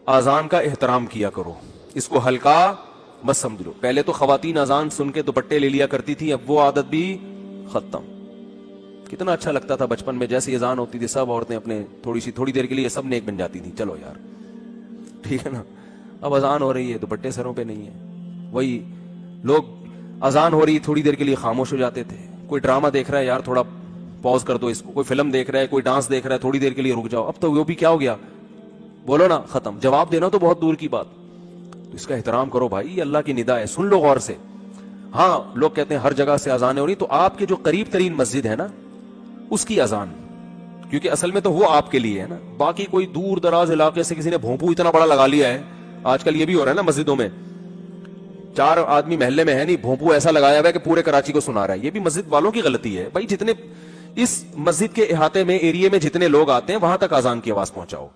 اذان کا احترام کیا کرو، اس کو ہلکا مت سمجھ لو. پہلے تو خواتین اذان سن کے دوپٹے لے لیا کرتی تھی، اب وہ عادت بھی ختم. کتنا اچھا لگتا تھا بچپن میں، جیسے اذان ہوتی تھی سب عورتیں اپنے تھوڑی دیر کے لیے سب نیک بن جاتی تھی، چلو یار ٹھیک ہے نا. اب اذان ہو رہی ہے دوپٹے سروں پہ نہیں ہے. وہی لوگ اذان ہو رہی تھوڑی دیر کے لیے خاموش ہو جاتے تھے. کوئی ڈرامہ دیکھ رہا ہے یار تھوڑا پاز کر دو اس کو، کوئی فلم دیکھ رہا ہے، کوئی ڈانس دیکھ رہا ہے تھوڑی دیر کے لیے رک جاؤ. اب تو وہ بھی کیا ہو گیا، بولو نا ختم. جواب دینا تو بہت دور کی بات. تو اس کا احترام کرو بھائی، یہ اللہ کی ندا ہے، سن لو غور سے. ہاں لوگ کہتے ہیں ہر جگہ سے اذانیں ہو رہی، تو آپ کے جو قریب ترین مسجد ہے نا اس کی اذان، کیونکہ اصل میں تو وہ آپ کے لیے ہے نا. باقی کوئی دور دراز علاقے سے کسی نے بھونپو اتنا بڑا لگا لیا ہے، آج کل یہ بھی ہو رہا ہے نا مسجدوں میں، 4 آدمی محلے میں ہے نہیں، بھونپو ایسا لگایا ہوا ہے کہ پورے کراچی کو سنا رہا ہے. یہ بھی مسجد والوں کی غلطی ہے بھائی. جتنے اس مسجد کے احاطے میں ایریے میں جتنے لوگ آتے ہیں وہاں تک اذان کی آواز پہنچاؤ.